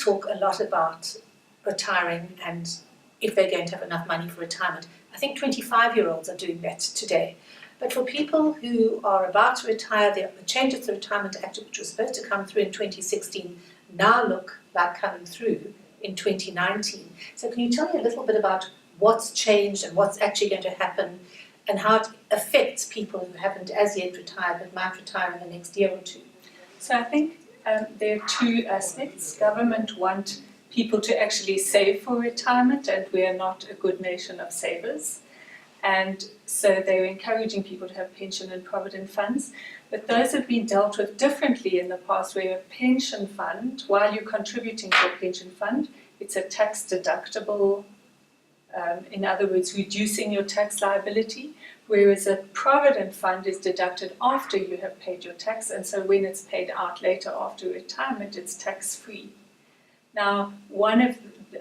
talk a lot about retiring and if they're going to have enough money for retirement. I think 25-year-olds are doing that today. But for people who are about to retire, the changes to the Retirement Act, which was supposed to come through in 2016, now look like coming through in 2019. So can you tell me a little bit about what's changed and what's actually going to happen and how it affects people who haven't as yet retired but might retire in the next year or two? So I think there are two aspects. Government want people to actually save for retirement, and we are not a good nation of savers. And so they're encouraging people to have pension and provident funds. But those have been dealt with differently in the past, where a pension fund, while you're contributing to a pension fund, it's a tax deductible, in other words, reducing your tax liability, whereas a provident fund is deducted after you have paid your tax, and so when it's paid out later after retirement, it's tax-free. Now,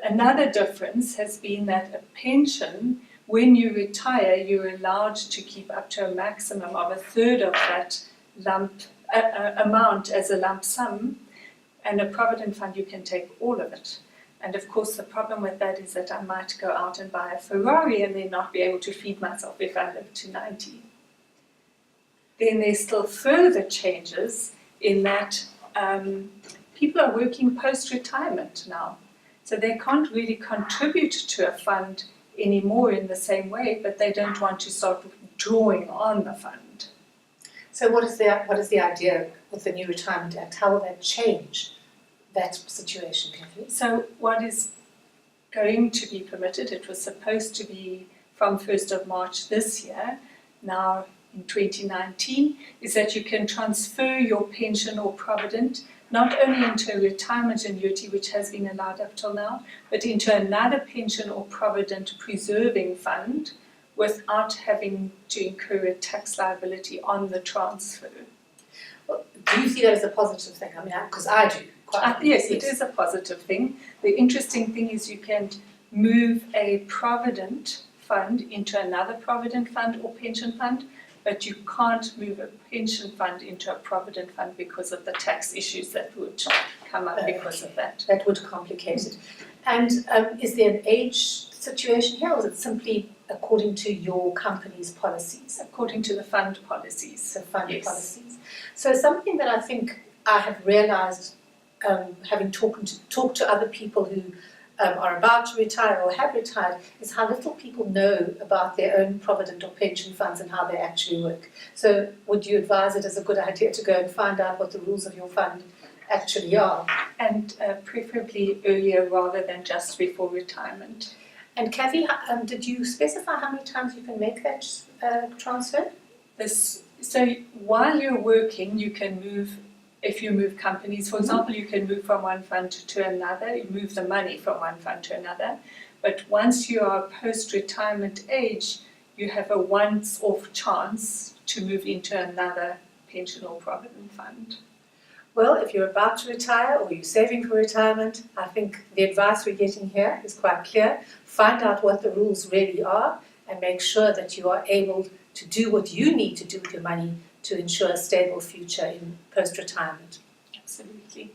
another difference has been that a pension, when you retire, you're allowed to keep up to a maximum of 1/3 of that amount as a lump sum, and a provident fund, you can take all of it. And of course, the problem with that is that I might go out and buy a Ferrari and then not be able to feed myself if I live to 90. Then there's still further changes in that people are working post-retirement now. So they can't really contribute to a fund anymore in the same way, but they don't want to start drawing on the fund. So what is the idea with the new Retirement Act? How will that change that situation, Cathie? So what is going to be permitted, it was supposed to be from 1st of March this year, now in 2019, is that you can transfer your pension or provident not only into a retirement annuity, which has been allowed up till now, but into another pension or provident preserving fund without having to incur a tax liability on the transfer. Well, do you see that as a positive thing? I mean, because I do. Yes, it is a positive thing. The interesting thing is you can move a provident fund into another provident fund or pension fund, but you can't move a pension fund into a provident fund because of the tax issues that would come up because of that. That would complicate it. And is there an age situation here, or is it simply according to your company's policies? According to the fund policies. The fund yes. policies. So something that I think I have realised, having talked to other people who are about to retire or have retired, is how little people know about their own provident or pension funds and how they actually work. So would you advise it as a good idea to go and find out what the rules of your fund actually are? And preferably earlier rather than just before retirement. And Cathie, did you specify how many times you can make that transfer? So while you're working, you can move. If you move companies, for example, you can move from one fund to another, you move the money from one fund to another. But once you are post-retirement age, you have a once-off chance to move into another pension or provident fund. Well, if you're about to retire or you're saving for retirement, I think the advice we're getting here is quite clear. Find out what the rules really are and make sure that you are able to do what you need to do with your money to ensure a stable future in post-retirement. Absolutely.